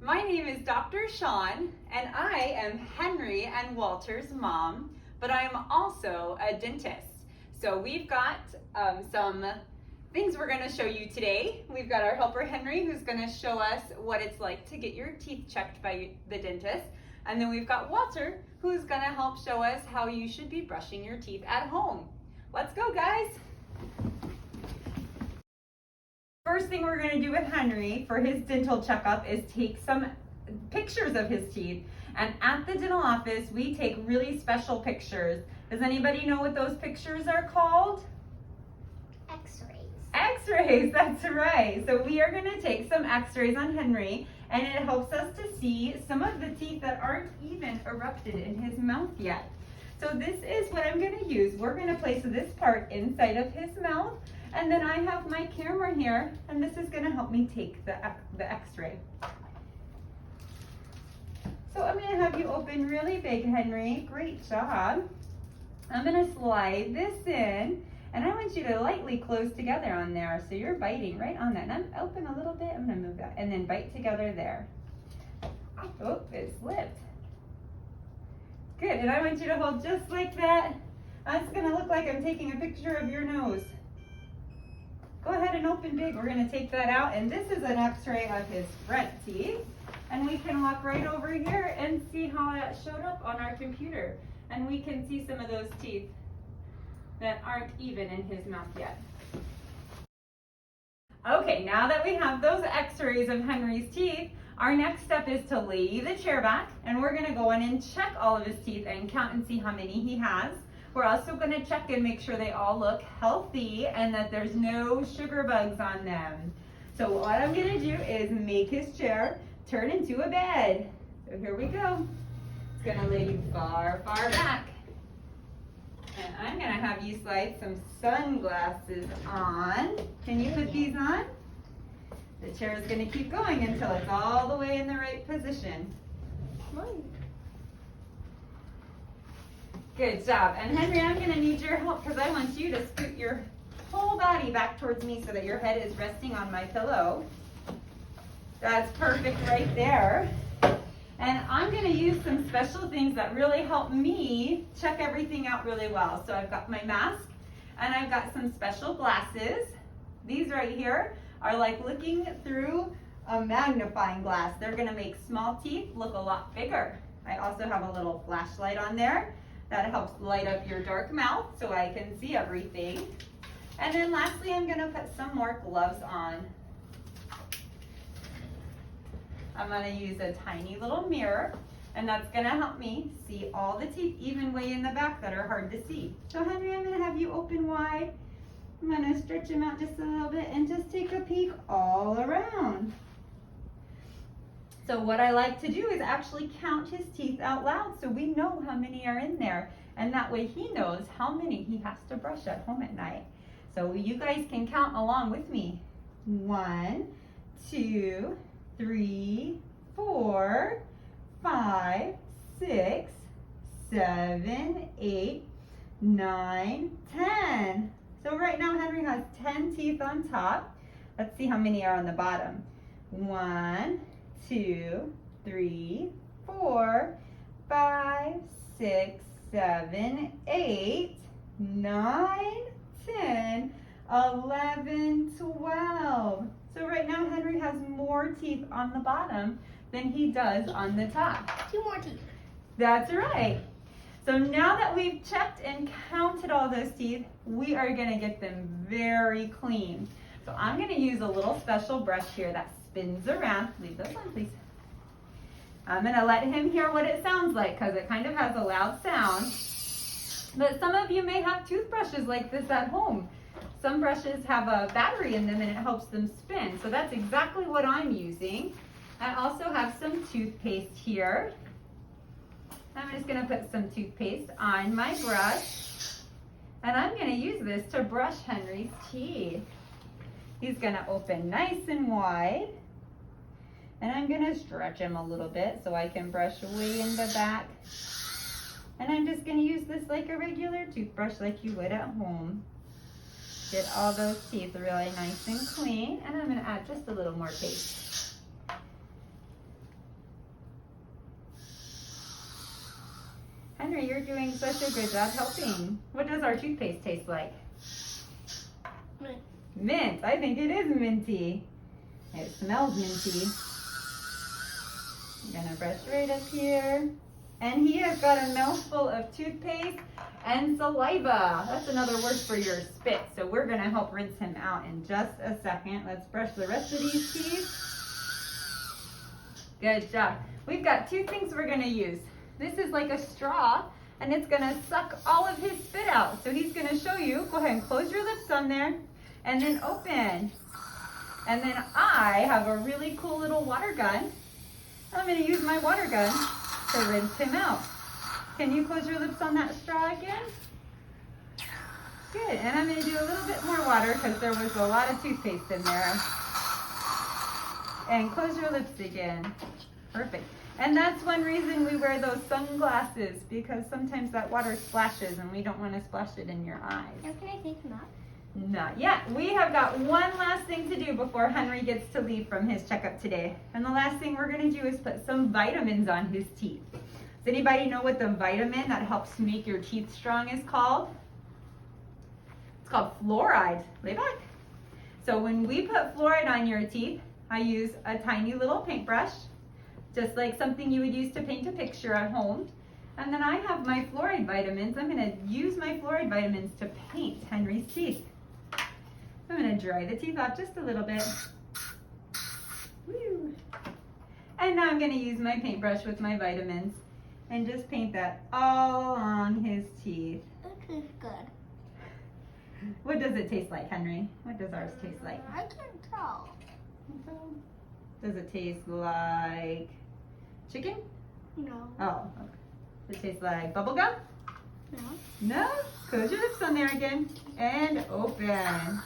My name is Dr. Shawn, and I am Henry and Walter's mom, but I am also a dentist. So we've got some things we're going to show you today. We've got our helper Henry, who's going to show us what it's like to get your teeth checked by the dentist. And then we've got Walter, who's going to help show us how you should be brushing your teeth at home. Let's go, guys. First thing we're going to do with Henry for his dental checkup is take some pictures of his teeth. And at the dental office, we take really special pictures. Does anybody know what those pictures are called? X-rays. X-rays, that's right. So we are going to take some X-rays on Henry, and it helps us to see some of the teeth that aren't even erupted in his mouth yet. So this is what I'm going to use. We're going to place this part inside of his mouth, and then I have my camera here, and this is going to help me take the X-ray. So I'm going to have you open really big, Henry. Great job. I'm going to slide this in, and I want you to lightly close together on there, so you're biting right on that. And I'm open a little bit. I'm going to move that, and then bite together there. Oh, it slipped. Good, and I want you to hold just like that. That's going to look like I'm taking a picture of your nose. Go ahead and open big. We're going to take that out, and this is an X-ray of his front teeth. And we can walk right over here and see how that showed up on our computer. And we can see some of those teeth that aren't even in his mouth yet. Okay, now that we have those X-rays of Henry's teeth, our next step is to lay the chair back, and we're going to go in and check all of his teeth and count and see how many he has. We're also going to check and make sure they all look healthy and that there's no sugar bugs on them. So what I'm going to do is make his chair turn into a bed. So here we go. It's going to lay you far, far back. And I'm going to have you slide some sunglasses on. Can you put these on? The chair is going to keep going until it's all the way in the right position. Good job. And Henry, I'm going to need your help because I want you to scoot your whole body back towards me so that your head is resting on my pillow. That's perfect right there. And I'm going to use some special things that really help me check everything out really well. So I've got my mask, and I've got some special glasses. These right here are like looking through a magnifying glass. They're going to make small teeth look a lot bigger. I also have a little flashlight on there that helps light up your dark mouth so I can see everything. And then lastly, I'm going to put some more gloves on. I'm going to use a tiny little mirror, and that's going to help me see all the teeth even way in the back that are hard to see. So Henry, I'm going to have you open wide. I'm going to stretch them out just a little bit and just take a peek all around. So what I like to do is actually count his teeth out loud so we know how many are in there. And that way he knows how many he has to brush at home at night. So you guys can count along with me. 1, 2, 3, 4, 5, 6, 7, 8, 9, 10. So right now Henry has 10 teeth on top. Let's see how many are on the bottom. 1, 2, 3, 4, 5, 6, 7, 8, 9, 10, 11, 12. So right now Henry has more teeth on the bottom than he does on the top. 2 more teeth. That's right. So now that we've checked and counted all those teeth, we are going to get them very clean. So I'm going to use a little special brush here that spins around. Leave those on, please. I'm going to let him hear what it sounds like because it kind of has a loud sound. But some of you may have toothbrushes like this at home. Some brushes have a battery in them and it helps them spin. So that's exactly what I'm using. I also have some toothpaste here. I'm just going to put some toothpaste on my brush. And I'm going to use this to brush Henry's teeth. He's going to open nice and wide. And I'm going to stretch him a little bit so I can brush way in the back. And I'm just going to use this like a regular toothbrush like you would at home. Get all those teeth really nice and clean. And I'm going to add just a little more paste. you're doing such a good job helping. What does our toothpaste taste like? Mint. Mint. I think it is minty. It smells minty. I'm gonna brush right up here. And he has got a mouthful of toothpaste and saliva. That's another word for your spit. So we're gonna help rinse him out in just a second. Let's brush the rest of these teeth. Good job. We've got two things we're gonna use. This is like a straw, and it's gonna suck all of his spit out. So he's gonna show you. Go ahead and close your lips on there, and then open. And then I have a really cool little water gun. I'm gonna use my water gun to rinse him out. Can you close your lips on that straw again? Good, and I'm gonna do a little bit more water because there was a lot of toothpaste in there. And close your lips again. Perfect. And that's one reason we wear those sunglasses, because sometimes that water splashes and we don't want to splash it in your eyes. Now can I take them out? Not yet. We have got one last thing to do before Henry gets to leave from his checkup today. And the last thing we're going to do is put some vitamins on his teeth. Does anybody know what the vitamin that helps make your teeth strong is called? It's called fluoride. Lay back. So when we put fluoride on your teeth, I use a tiny little paintbrush, just like something you would use to paint a picture at home. And then I have my fluoride vitamins. I'm going to use my fluoride vitamins to paint Henry's teeth. I'm going to dry the teeth off just a little bit. Woo. And now I'm going to use my paintbrush with my vitamins and just paint that all along his teeth. That tastes good. What does it taste like, Henry? What does ours taste like? I can't tell. Does it taste like chicken? No. Oh, okay. Does it taste like bubble gum? No. No? Close your lips on there again and open.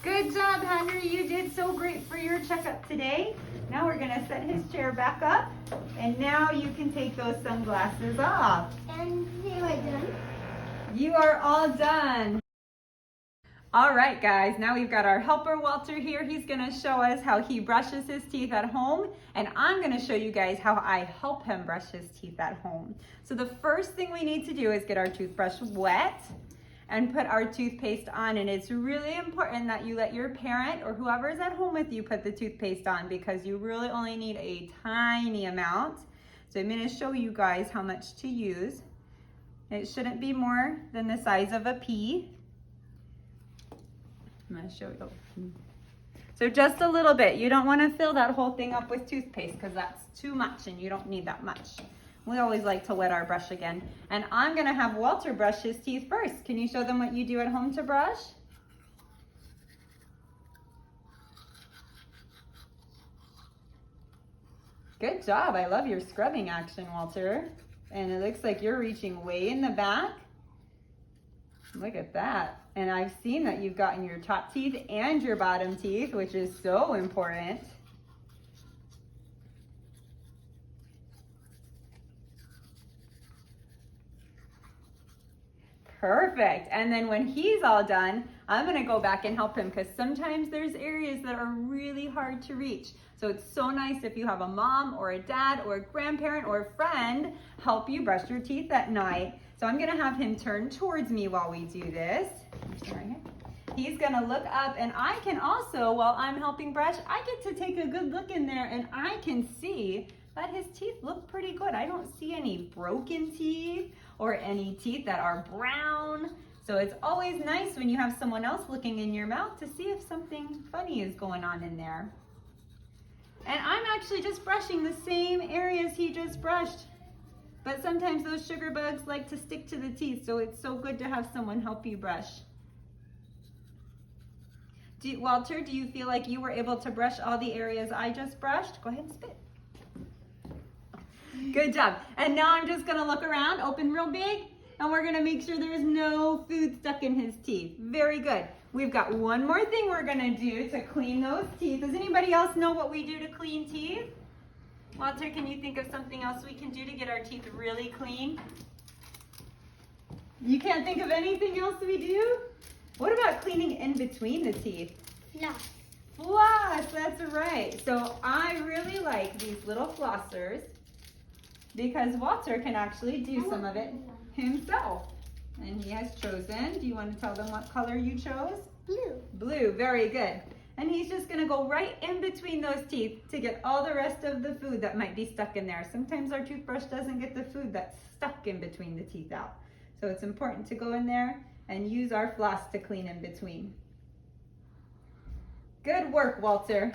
Good job, Henry. You did so great for your checkup today. Now we're going to set his chair back up, and now you can take those sunglasses off. And am I done? You are all done. All right, guys, now we've got our helper Walter here. He's going to show us how he brushes his teeth at home, and I'm going to show you guys how I help him brush his teeth at home. So the first thing we need to do is get our toothbrush wet and put our toothpaste on, and it's really important that you let your parent or whoever is at home with you put the toothpaste on, because you really only need a tiny amount. So I'm going to show you guys how much to use. It shouldn't be more than the size of a pea. I'm going to show you. So just a little bit. You don't want to fill that whole thing up with toothpaste because that's too much and you don't need that much. We always like to wet our brush again. And I'm going to have Walter brush his teeth first. Can you show them what you do at home to brush? Good job. I love your scrubbing action, Walter. And it looks like you're reaching way in the back. Look at that. And I've seen that you've gotten your top teeth and your bottom teeth, which is so important. Perfect. And then when he's all done, I'm going to go back and help him, because sometimes there's areas that are really hard to reach. So it's so nice if you have a mom or a dad or a grandparent or a friend help you brush your teeth at night. So I'm going to have him turn towards me while we do this. He's going to look up, and I can also, while I'm helping brush, I get to take a good look in there, and I can see that his teeth look pretty good. I don't see any broken teeth or any teeth that are brown. So it's always nice when you have someone else looking in your mouth to see if something funny is going on in there. And I'm actually just brushing the same areas he just brushed. But sometimes those sugar bugs like to stick to the teeth, so it's so good to have someone help you brush. Walter, do you feel like you were able to brush all the areas I just brushed? Go ahead and spit. Good job. And now I'm just going to look around, open real big, and we're going to make sure there's no food stuck in his teeth. Very good. We've got one more thing we're going to do to clean those teeth. Does anybody else know what we do to clean teeth? Walter, can you think of something else we can do to get our teeth really clean? You can't think of anything else we do? What about cleaning in between the teeth? Floss. Floss, that's right. So I really like these little flossers. because Walter can actually do some of it himself. And he has chosen, do you want to tell them what color you chose? Blue. Blue, very good. And he's just gonna go right in between those teeth to get all the rest of the food that might be stuck in there. Sometimes our toothbrush doesn't get the food that's stuck in between the teeth out. So it's important to go in there and use our floss to clean in between. Good work, Walter.